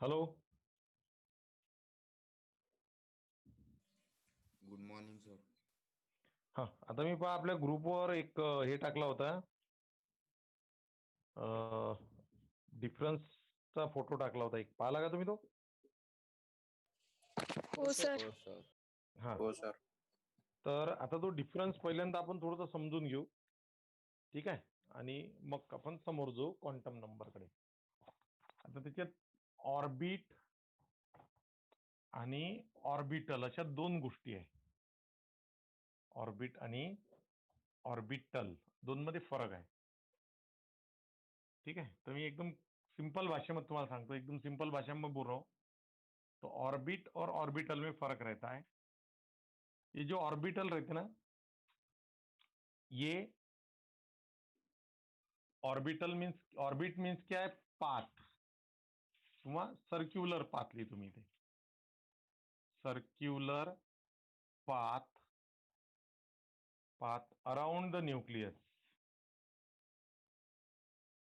Hello. Good morning sir. हा, आता मी पहा आपल्या ग्रुपवर एक हे टाकला होता, डिफरन्सचा फोटो टाकला होता एक, पाहिला का तुम्ही तो? हो सर. हो सर. हा, हो सर. तर आता तो डिफरन्स पहिल्यांदा आपण थोडंसं समजून घेऊ, ठीक आहे? आणि मग आपण समोर जाऊ क्वांटम नंबरकडे. आता त्याच्यात ऑर्बिट आणि ऑर्बिटल अशा दोन गोष्टी आहे. ऑर्बिट आणि ऑर्बिटल दोन मध्ये फरक आहे, ठीक आहे? तर मी एकदम सिंपल भाषेमध्ये तुम्हाला सांगतो, एकदम सिंपल भाषा में बोल रहा हूँ. तो ऑर्बिट और ऑर्बिटल में फर्क रहता है. ये जो ऑर्बिटल रहते ना, ये ऑर्बिटल मीन्स, ऑर्बिट मीन्स क्या है? पाथ किंवा सर्क्युलर पाथ लिहितो मी इथे. Circular path, path around the nucleus,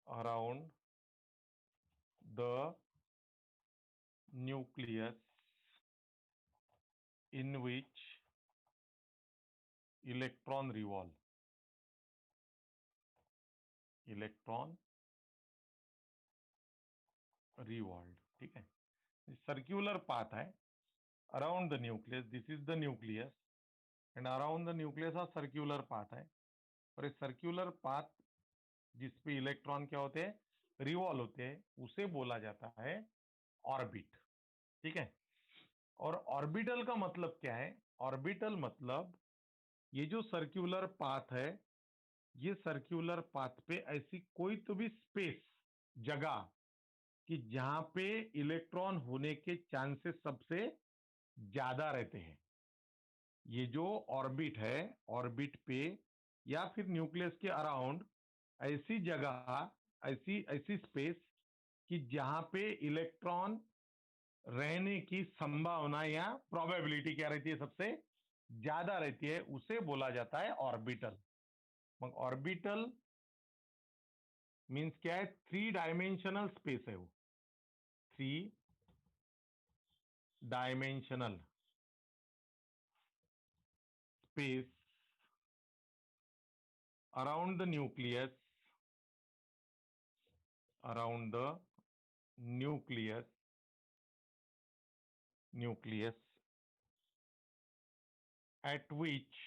around the nucleus in which electron revolve. Electron revolve, ठीक है? सर्क्युलर पाथ है around the nucleus. This is the nucleus and around the nucleus a circular path है. और ये circular path जिसपे electron क्या होते हैं? रिवॉल्व होते हैं, उसे बोला जाता है ऑर्बिट, ठीक है? और ऑर्बिटल का मतलब क्या है? ऑर्बिटल मतलब ये जो सर्क्युलर पाथ है, ये सर्क्युलर पाथ पे ऐसी कोई तो भी स्पेस, जगह, कि जहां पे इलेक्ट्रॉन होने के चांसेस सबसे ज्यादा रहते हैं. ये जो ऑर्बिट है, ऑर्बिट पे या फिर न्यूक्लियस के अराउंड ऐसी जगह, ऐसी ऐसी स्पेस कि जहां पे इलेक्ट्रॉन रहने की संभावना या प्रोबेबिलिटी क्या रहती है? सबसे ज्यादा रहती है, उसे बोला जाता है ऑर्बिटल. मग ऑर्बिटल मीन्स क्या है? 3 डायमेंशनल स्पेस है वो. 3 dimensional space around the nucleus, around the nucleus, nucleus at which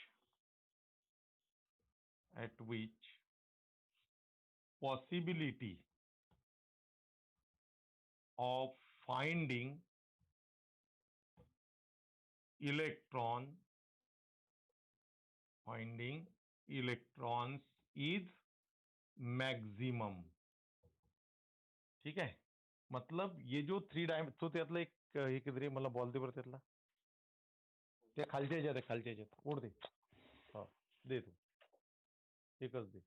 possibility of finding electrons is maximum, ठीक आहे? मतलब ये जो 3 डायमेंशन, तो त्यातला एक हे किती मला बॉल दे बरं, त्यातला त्या खालच्या ह्याच्यात आहे, खालच्या ह्याच्यात ओढ दे. हा, दे तू एकच दे.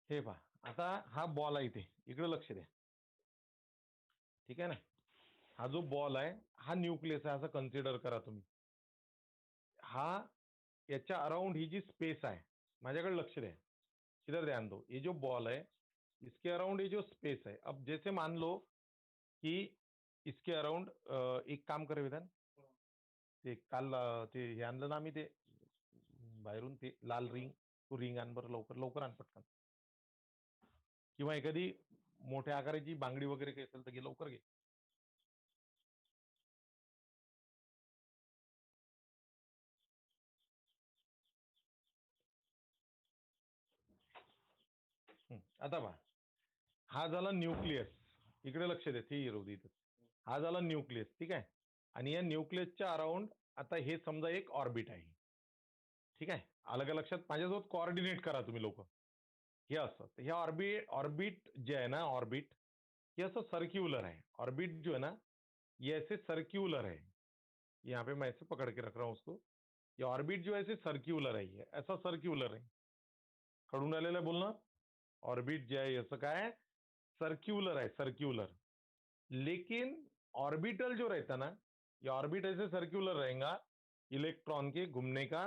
हे पहा, आता हा बॉल आहे इथे, इकडे लक्ष द्या, ठीक आहे ना? हा जो बॉल आहे हा न्यूक्लियस आहे असं कन्सिडर करा तुम्ही. हा याच्या अराउंड ही जी स्पेस आहे, माझ्याकडे लक्ष द्या, इधर ध्यान दो. ये जो बॉल है, इसके अराउंड ये जो स्पेस है, अब जैसे मान लो कि इसके अराउंड एक काम करे विधान, ते काल ते हे आणलं ना आम्ही, ते बाहेरून ते लाल रिंग, तो रिंग आण बरं, लवकर लवकर आण पटकन. किंवा एखादी मोठ्या आकाराची बांगडी वगैरे काही असेल तर घे, लवकर घे. आता पहा, हा झाला न्यूक्लियस, इकडे लक्ष द्या, ते येऊ दे इथं. हा झाला न्यूक्लियस, ठीक आहे? आणि या न्यूक्लियसच्या अराउंड आता हे समजा एक ऑर्बिट आहे, ठीक आहे? आलं का लक्षात? माझ्यासोबत कोऑर्डिनेट करा तुम्ही लोक. हे असं, हे ऑर्बिट, ऑर्बिट जे आहे ना, ऑर्बिट ये ऐसा सर्क्यूलर है. ऑर्बिट जो है ना, ये ऐसे सर्क्यूलर है. यहाँ पे मैं ऐसे पकड़ के रख रहा हूँ उसको. ये ऑर्बिट जो है ऐसे सर्क्यूलर है, ये ऐसा सर्क्यूलर है. कळून राहिलेलं बोलणं? ऑर्बिट जे आहे असं काय? सर्क्यूलर है, सर्क्यूलर. लेकिन ऑर्बिटल जो रहता ना, ये ऑर्बिट ऐसे सर्क्यूलर रहेगा, इलेक्ट्रॉन के घूमने का,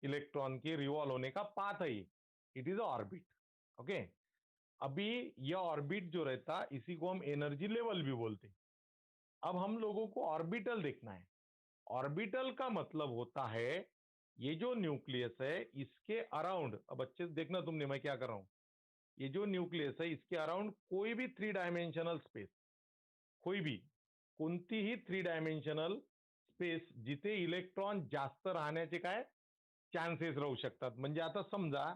इलेक्ट्रॉन के रिवॉल्व होने का पाथ है ये. It is orbit, okay? अभी ये ऑर्बिट जो रहता इसी को हम एनर्जी लेवल भी बोलते। अब हम लोगों को ऑर्बिटल देखना है। ऑर्बिटल का मतलब होता है ये जो न्यूक्लियस है इसके अराउंड, अब अच्छे से देखना तुमने मैं क्या कर रहा हूं, ये जो न्यूक्लियस है इसके अराउंड कोई भी 3 डायमेन्शनल स्पेस, कोई भी कोणतीही 3 डायमेन्शनल स्पेस जिथे इलेक्ट्रॉन जास्त राहण्याचे काय चान्सेस राहू शकतात। म्हणजे आता समजा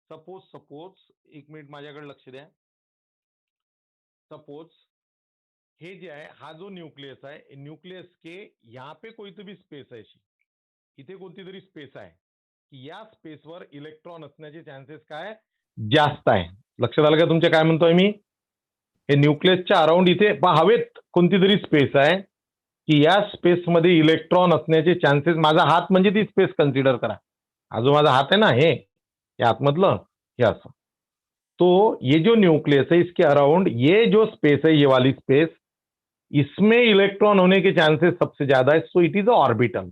सपोज सपोज एक मिनिट माझ्याकडे लक्ष द्या। सपोज हे जे आहे हा जो न्यूक्लियस आहे न्यूक्लियस के यहाँ पे कोणती स्पेस आहे अशी, इथे कोणती तरी स्पेस आहे की या स्पेसवर इलेक्ट्रॉन असण्याचे चान्सेस काय जास्त आहे। लक्षात आलं का तुमच्या काय म्हणतोय मी? हे न्यूक्लियसच्या अराउंड इथे हवेत कोणती तरी स्पेस आहे की या स्पेसमध्ये इलेक्ट्रॉन असण्याचे चान्सेस, माझा हात म्हणजे ती स्पेस कन्सिडर करा, हा जो माझा हात आहे ना हे आतमधलं हे असं, तो ये जो न्यूक्लियस है इसके अराउंड ये जो स्पेस है ये वाली स्पेस, इसमें इलेक्ट्रॉन होने के चान्सेस सबसे ज्यादा है। So it is a orbital,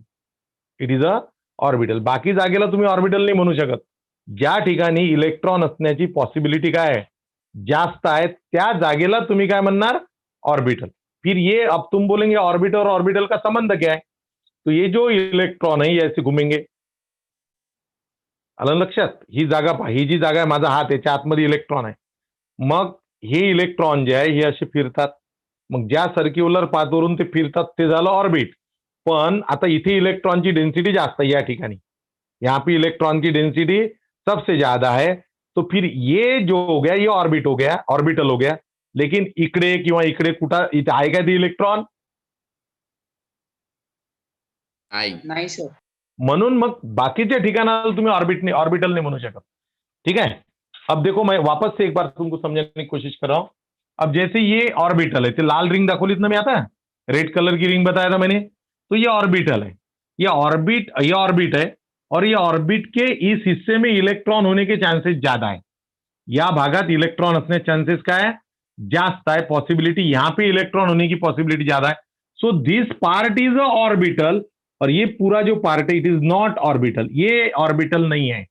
it is a orbital. बाकी जागेला तुम्ही ऑर्बिटल नाही म्हणू शकत। ज्या ठिकाणी इलेक्ट्रॉन असण्याची पॉसिबिलिटी काय आहे जास्त आहे त्या जागेला तुम्ही काय म्हणणार ऑर्बिटल। फिर ये अब तुम बोलेंगे ऑर्बिटल और ऑर्बिटल का संबंध क्या है, तो ये जो इलेक्ट्रॉन है ये ऐसे घूमेंगे, आलं लक्षात? ही जागा पहा, ही जी जागा आहे माझा हात याच्या आतमध्ये इलेक्ट्रॉन आहे, मग हे इलेक्ट्रॉन जे आहे हे असे फिरतात, मग ज्या सर्क्युलर पाथवरून ते फिरतात ते झालं ऑर्बिट। पण आता इथे इलेक्ट्रॉनची डेन्सिटी जास्त है, या ठिकाणी यहाँ पे इलेक्ट्रॉन की डेंसिटी सबसे ज्यादा है, तो फिर ये जो हो गया ये ऑर्बिट हो गया, ऑर्बिटल हो गया। लेकिन इकडे किंवा इकडे कुठं इथे आहे का ते इलेक्ट्रॉन? नाही सर। म्हणून मग बाकीच्या ठिकाणाला तुम्ही ऑर्बिटल नहीं म्हणू शकत। ठीक है, अब देखो मैं वापस से एक बार तुमको समझाने की कोशिश कर रहा हूं। अब जैसे ये ऑर्बिटल है, तो लाल रिंग दाखवलीत ना मी आता, रेड कलर की रिंग बताया था मैंने, तो ये ऑर्बिटल है, ये ऑर्बिट है, और ये ऑर्बिट के इस हिस्से में इलेक्ट्रॉन होने के चांसेस ज्यादा है। या भागात इलेक्ट्रॉन असने चांसेस काय है जास्त है, पॉसिबिलिटी यहां पे इलेक्ट्रॉन होने की पॉसिबिलिटी ज्यादा है। So this part is a orbital, और ये पूरा जो पार्ट है इट इज नॉट ऑर्बिटल, ये ऑर्बिटल नहीं है,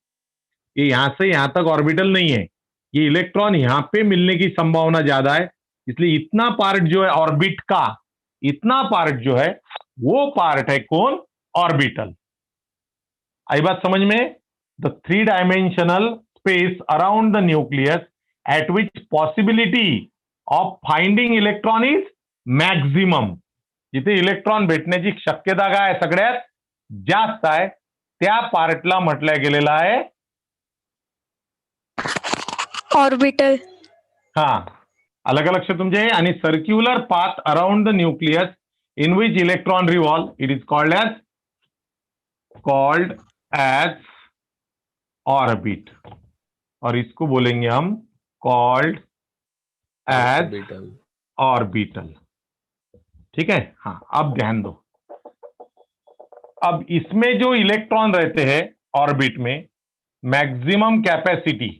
ये यहां से यहां तक ऑर्बिटल नहीं है, ये इलेक्ट्रॉन यहां पे मिलने की संभावना ज्यादा है। इसलिए इतना पार्ट जो है ऑर्बिट का, इतना पार्ट जो है वो पार्ट है कौन? ऑर्बिटल। आई बात समझ में? The 3 dimensional space around the nucleus eight which possibility of finding electron is maximum, जिथे इलेक्ट्रॉन भेटण्याची शक्यता काय आहे सगळ्यात जास्त आहे त्या पार्टला म्हटलं गेलेलं आहे ऑर्बिटल। हाँ, अलग अलग से तुमचे आणि circular path around the nucleus in which electron revolve, it is called as orbit, और इसको बोलेंगे हम कॉल्ड एज ऑर्बिटल। ठीक है, हाँ अब ध्यान दो, अब इसमें जो इलेक्ट्रॉन रहते हैं ऑर्बिट में, maximum capacity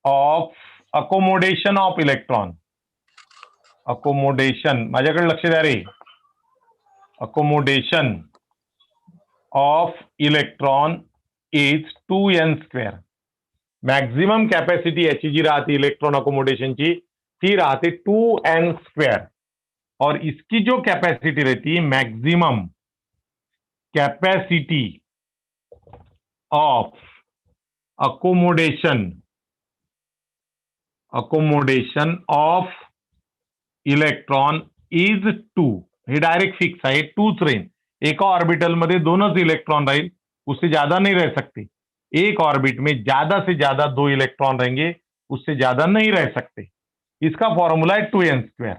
of accommodation of electron, accommodation माझ्याकडे लक्ष द्या रे, accommodation of electron is 2n²। Maximum capacity याची जी राहते इलेक्ट्रॉन अकोमोडेशनची ती राहते 2n², और इसकी जो कैपेसिटी रहती है maximum capacity of accommodation of electron is 2। हे डायरेक्ट फिक्स आहे, 2च राहील, एका ऑर्बिटल मध्ये 2च इलेक्ट्रॉन राहील, उससे ज्यादा नहीं रह सकते। एक ऑर्बिट में ज्यादा से ज्यादा 2 इलेक्ट्रॉन रहेंगे, उससे ज्यादा नहीं रह सकते। इसका फॉर्मूला है 2n²।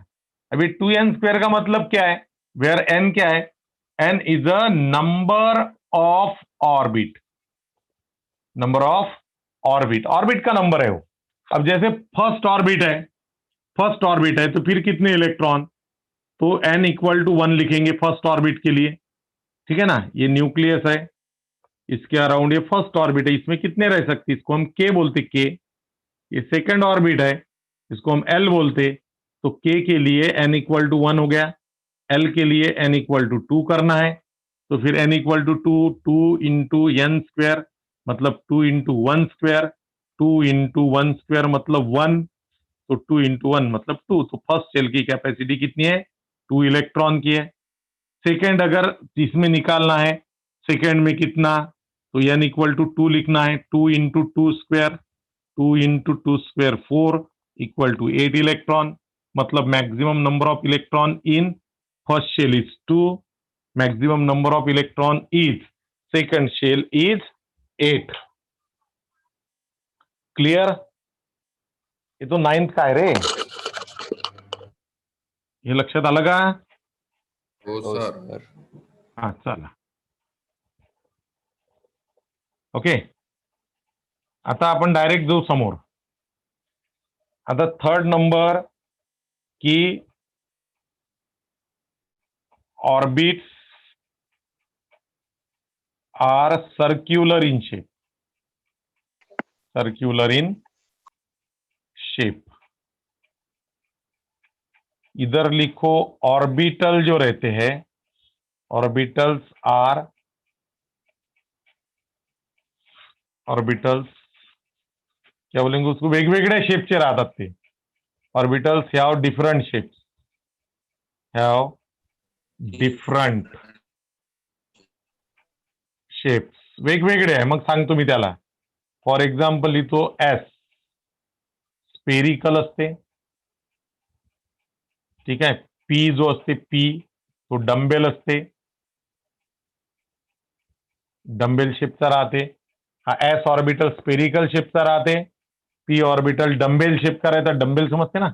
अभी 2n² का मतलब क्या है, वेयर n क्या है, n is a number of orbit, number of orbit, orbit का नंबर है वो। अब जैसे फर्स्ट ऑर्बिट है तो फिर कितने इलेक्ट्रॉन, तो n = 1 लिखेंगे फर्स्ट ऑर्बिट के लिए। ठीक है ना, ये न्यूक्लियस है, इसके अराउंड ये फर्स्ट ऑर्बिट है, इसमें कितने रह सकते, इसको हम k बोलते, k। ये सेकंड ऑर्बिट है, इसको हम l बोलते, तो k के लिए n = 1 हो गया, l के लिए n = 2 करना है, तो फिर n = 2 × n², मतलब 2 इंटू 1 स्क्वायर, 2 इंटू 1 स्क्वायर मतलब 1, तो 2 इंटू 1 मतलब 2। तो फर्स्ट शेल की कैपेसिटी कितनी है? 2 इलेक्ट्रॉन की है। सेकेंड अगर इसमें निकालना है, सेकेंड में कितना, तो n इक्वल टू 2 लिखना है। 2 into 2 square, 2 into 2 square 4 equal to 8 electron. मतलब maximum number of electron in first shell is 2, maximum number of electron is second shell is 8। Clear? ये तो 9th का आहे रे, हे लक्षात आलं का? हो सर. हा चला, ओके. आता आपण डायरेक्ट जाऊ समोर. आता थर्ड नंबर की orbits are circular in shape, circular in shape. इधर लिखो ऑर्बिटल जो रहते हैं, ऑर्बिटल्स आर, ऑर्बिटल्स क्या बोलेंगे उसको, वेगवेगळ्या शेपचे राहतात ते. Orbitals have different shapes, have different shapes, वेगवेगळे आहे. मग सांगतो मी त्याला. फॉर एक्झाम्पल लिहितो एस, स्पेरिकल असते, ठीक आहे. पी जो असते पी, तो डंबेल असते, डंबेल शेपचा राहते. हा एस ऑर्बिटल स्पेरिकल शेपचा राहते, पी ऑर्बिटल डंबेल शेप करायचा. डंबेल समजते ना,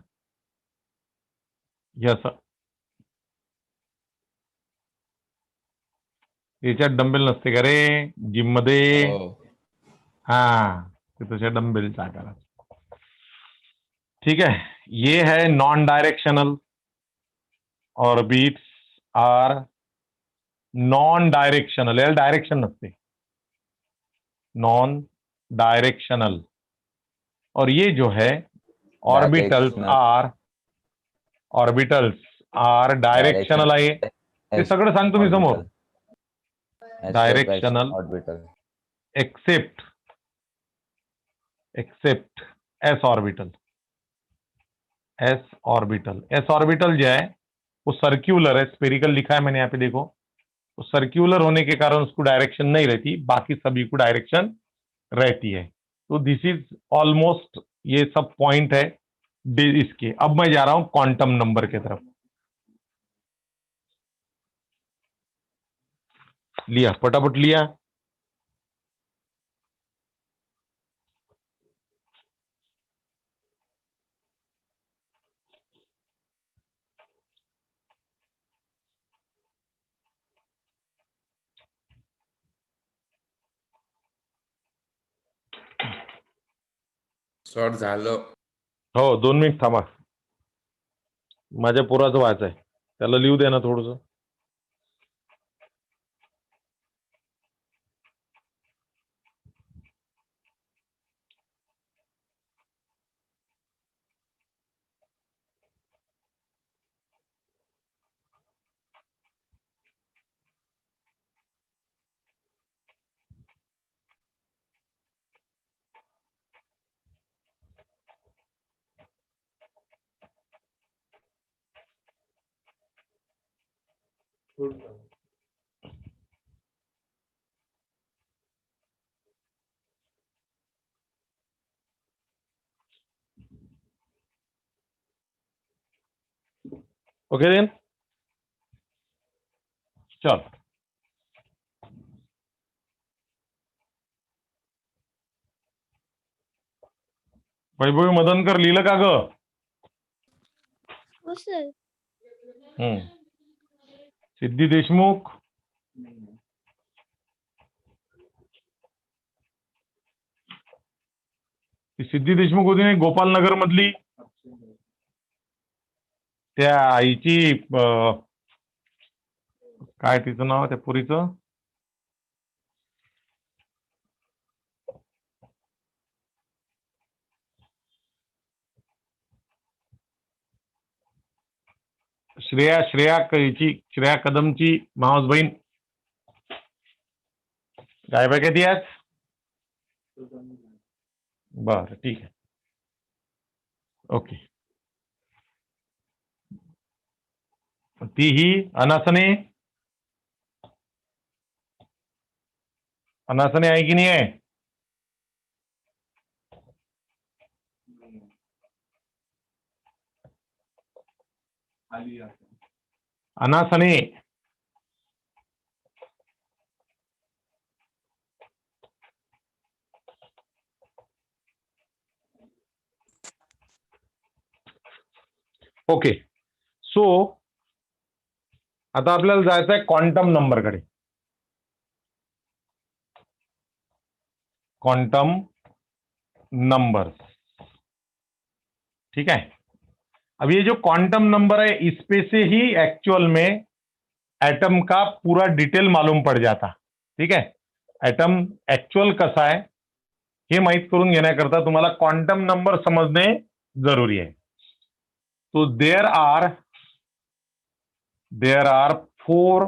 यस. याच्यात डंबेल नसते का रे जिम मध्ये? हा, ते तशा डंबेलचा आकार. ठीक है, ये है non directional. Orbits are non directional, याला डायरेक्शन नसते, नॉन डायरेक्शनल. और ये जो है orbitals are, orbitals are directional आहे. ते सगळं सांगतो मी समोर. Directional orbital except S orbital. S orbital, S orbital जो है वो सर्क्यूलर है, स्पेरिकल लिखा है मैंने यहाँ पे देखो. तो सर्क्यूलर होने के कारण उसको डायरेक्शन नहीं रहती, बाकी सभी को डायरेक्शन रहती है. तो दिस इज ऑलमोस्ट, ये सब पॉइंट है इसके. अब मैं जा रहा हूं क्वांटम नंबर की तरफ. लिया, फटाफट लिया. शॉर्ट झालं. हो, 2 मिनिट थांबा, माझ्या पोराचं व्हायचं आहे, त्याला लिहू दे ना थोडस. ओके देन, चल. वैभवी मदनकर लिहिलं का ग? हो सर. सिद्धी देशमुख, ती सिद्धी देशमुख होती नाही गोपालनगर मधली, त्या आईची काय तिचं नाव त्या पुरीचं, श्रेया कदमची मावस बहीण. गायबा किती आज? बरं, ठीक आहे. ओके. ती ही अनासने अनासने आहे की नाही आहे? अनासने ओके. सो आता आपल्याला जायचं आहे क्वांटम नंबरकडे. क्वांटम नंबर, ठीक है. अब ये जो क्वांटम नंबर है इसपे से ही एक्चुअल में एटम का पूरा डिटेल मालूम पड़ जाता. ठीक है. एटम एक्चुअल कसा आहे हे माहित करून घेण्याकरता तुम्हाला क्वांटम नंबर समजणे जरुरी आहे. तो there are 4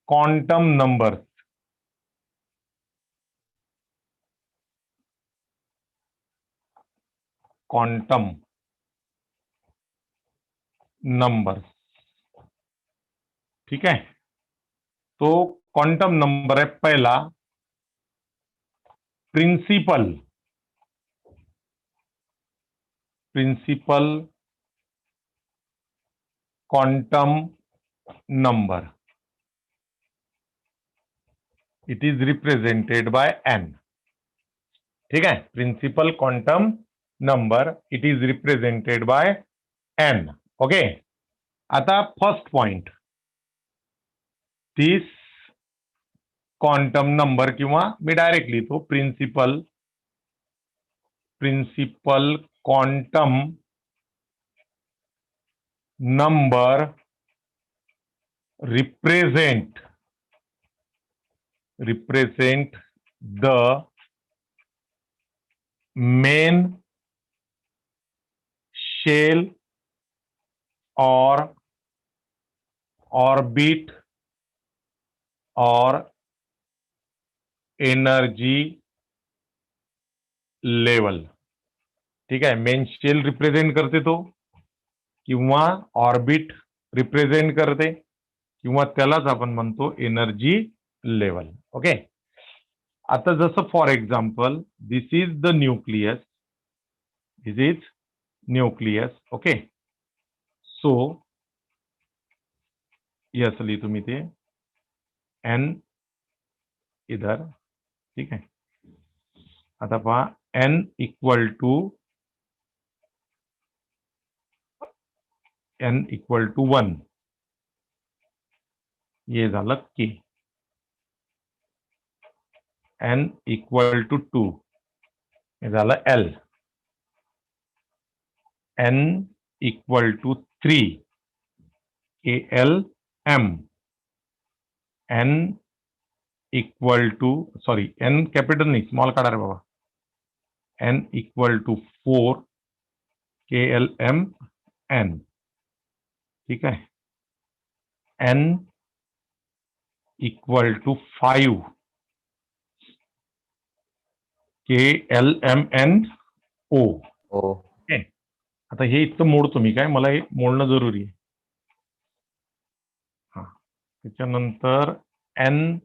quantum numbers. Quantum number, ठीक है. तो क्वांटम नंबर है पहला principal quantum number. It is represented by N. ठीक है. Principal quantum number it is represented by N. Okay. आता first point, this quantum number किंवा मी डायरेक्ट लिहितो principal quantum number represent the main shell or orbit or energy level. ठीक आहे. Main shell represent करते तो, किंवा ऑर्बिट रिप्रेझेंट करते, किंवा त्यालाच आपण म्हणतो एनर्जी लेवल. ओके. आता जसं for example this is the nucleus. Okay. So yes लिहितो मी ते एन इधर. ठीक आहे. आता पहा एन इक्वल टू 1. ये झालं के. एन इक्वल टू 2 हे झालं L. N equal to 3 K L M. N equal to sorry N capital नाही स्मॉल काढा रे बाबा. N equal to 4 K L M N. ठीक आहे. N equal to 5 K L M N O. Okay. आता हे इतकं मोडतो मी, काय मला हे मोडणं जरुरी आहे. हा. त्याच्यानंतर एन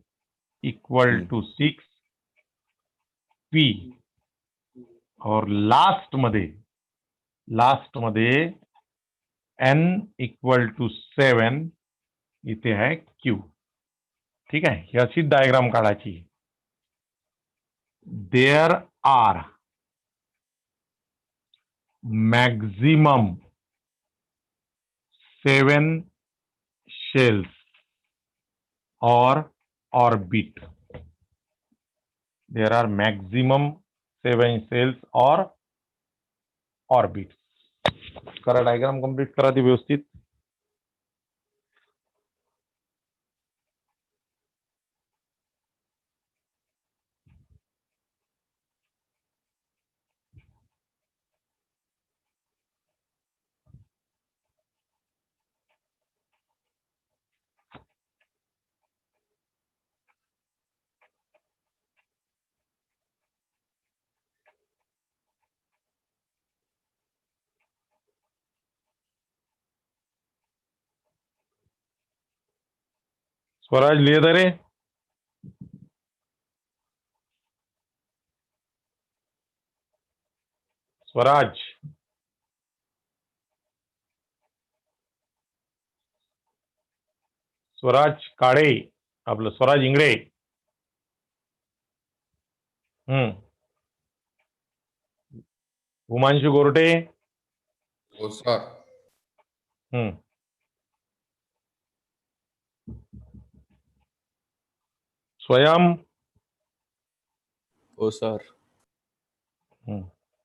इक्वल टू 6 पी. और लास्ट मध्ये एन इक्वल टू 7 इथे आहे क्यू. ठीक आहे. ही अशी डायग्राम काढायची. There are maximum 7 shells or orbit. There are maximum 7 shells or orbits. करा डायग्राम कंप्लीट करा ती व्यवस्थित. स्वराज लिए था रे। स्वराज स्वराज काळे आपलं स्वराज इंगळे. उमांशु गोरटे. हो सर. स्वयं. हो sir.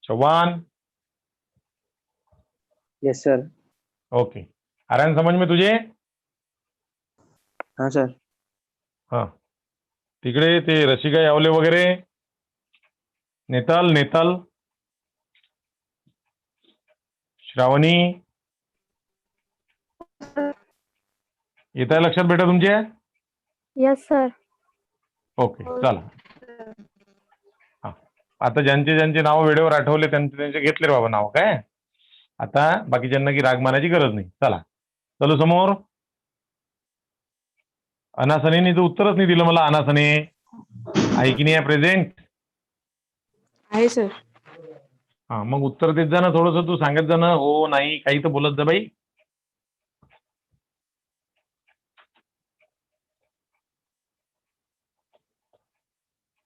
Chauhan. Yes sir. Okay. आ रहा है समझ में तुझे? हाँ सर. हाँ. तिकडे ते रसिका यावले वगैरे. नेतल नेतल. श्रावणी. येत आहे लक्षात बेटा तुमच्या? Yes, sir. ओके चला. हा आता ज्यांचे ज्यांचे नाव वेळेवर आठवले त्यांचे त्यांचे घेतले बाबा नाव. काय आता बाकीच्यांना की राग मानायची गरज नाही. चला चलो समोर. अनासनेने तर उत्तरच नाही दिलं मला. अनासने आहे की नाही आहे प्रेझेंट? आहे सर. हा मग उत्तर देत जा ना. थोडस तू सांगत जा ना. हो नाही काही तर बोलत जा बाई.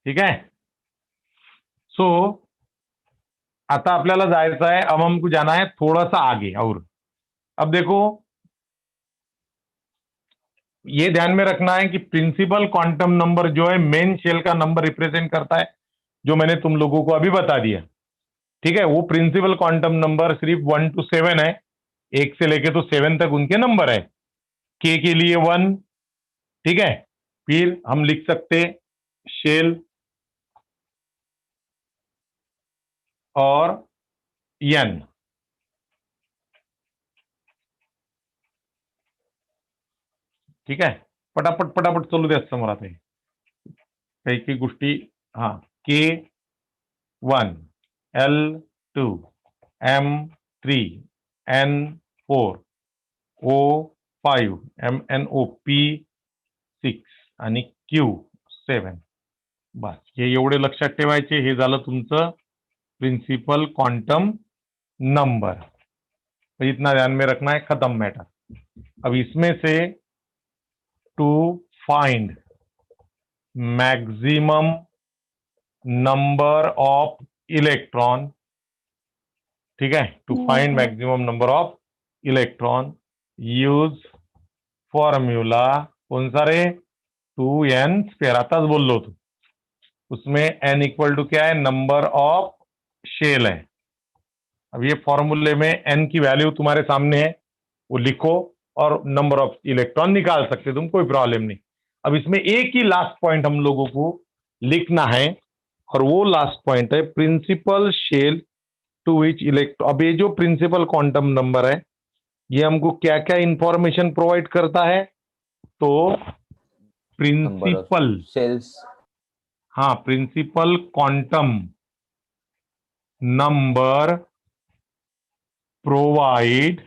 ठीक आहे. सो आता आपल्याला जायचं है. अब हमको जाना है थोड़ा सा आगे. और अब देखो ये ध्यान में रखना है कि प्रिंसिपल क्वांटम नंबर जो है मेन शेल का नंबर रिप्रेजेंट करता है, जो मैंने तुम लोगों को अभी बता दिया. ठीक है. वो प्रिंसिपल क्वांटम नंबर सिर्फ 1 to 7 है. 1 से लेके तो 7 तक उनके नंबर है. के लिए 1. ठीक है. फिर हम लिख सकते शेल और एन. ठीक आहे. पटापट पटापट चालू द्या समोर. आता काही काही गोष्टी. हा K1 L2 M3 N4 O5 MNO P6 आणि Q7. बस हे एवढे लक्षात ठेवायचे. हे झालं तुमचं प्रिंसिपल क्वांटम नंबर. तो इतना ध्यान में रखना है. खत्म मैटर. अब इसमें से to find maximum number of electron. ठीक है. To find maximum number of electron use formula. कौन सा रे? 2n². आताच बोललो होतो. उसमें n इक्वल टू क्या है? नंबर ऑफ शेल है. अब ये फॉर्मूले में n की वैल्यू तुम्हारे सामने है, वो लिखो और नंबर ऑफ इलेक्ट्रॉन निकाल सकते तुम. कोई प्रॉब्लम नहीं. अब इसमें एक ही लास्ट पॉइंट हम लोगों को लिखना है और वो लास्ट पॉइंट है principal shell to which electron. अब ये जो प्रिंसिपल क्वांटम नंबर है ये हमको क्या क्या इंफॉर्मेशन प्रोवाइड करता है? तो प्रिंसिपल सेल्स. हाँ principal quantum number provide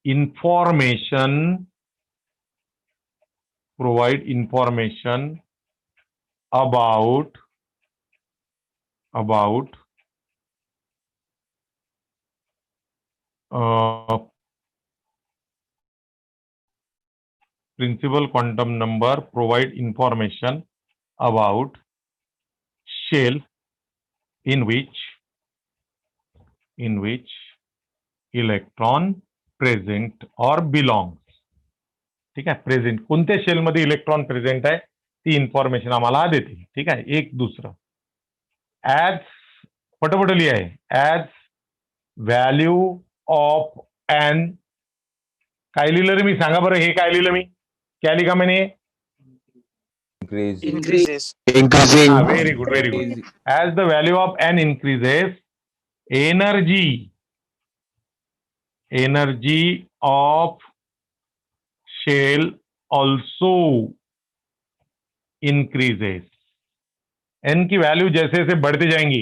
information about principal quantum number provide information about shell in which electron present और बिलॉंग्स. ठीक आहे. प्रेझेंट कोणत्या शेल मध्ये इलेक्ट्रॉन प्रेझेंट आहे ती इन्फॉर्मेशन आम्हाला देते. ठीक आहे. एक दुसरं ऍज पटपट लिहा आहे. As value of N. काय लिहिलं रे मी? सांगा बरं. हे काय लिहिलं मी? क्या लिखा मैंने? increases. Very good very good. As the value of N increases energy of shell also increases. n की वैल्यू जैसे जैसे बढ़ते जाएंगी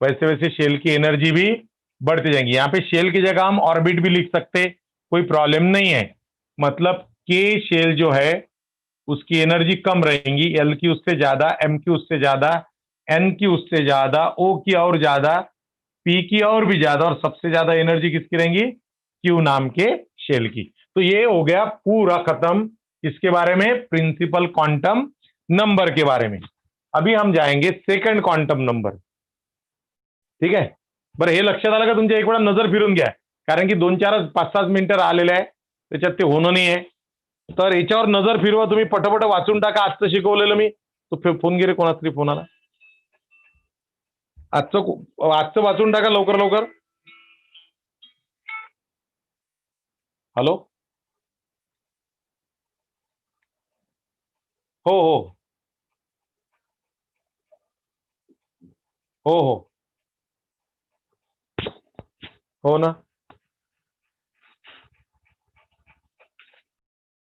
वैसे वैसे शेल की एनर्जी भी बढ़ती जाएंगी. यहाँ पे शेल की जगह हम ऑर्बिट भी लिख सकते. कोई प्रॉब्लम नहीं है. मतलब के शेल जो है उसकी एनर्जी कम रहेंगी, एल की उससे ज्यादा, एम की उससे ज्यादा, एन की उससे ज्यादा, ओ की और ज्यादा, पी की और भी ज्यादा, और सबसे ज्यादा एनर्जी किसकी रहेंगी? क्यू नाम के शेल की। तो ये हो गया पूरा खत्म इसके बारे में, प्रिंसिपल क्वांटम नंबर के बारे में। अभी हम जाएंगे सेकंड क्वांटम नंबर, ठीक आहे? बरं, हे लक्षात आलं का तुमच्या? एक वेळा नजर फिरून घ्या, कारण की 2-4 5-6 मिनिटं राहिलेले आहे, त्याच्यात ते होणं नाही आहे. तर याच्यावर नजर फिरवा तुम्ही, पटपट वाचून टाका आजचं शिकवलेलं मी. तो फोन घे रे, कोणाचा तरी फोन आला. आजचं वाचून टाका लवकर लवकर. हॅलो, हो हो हो हो हो ना.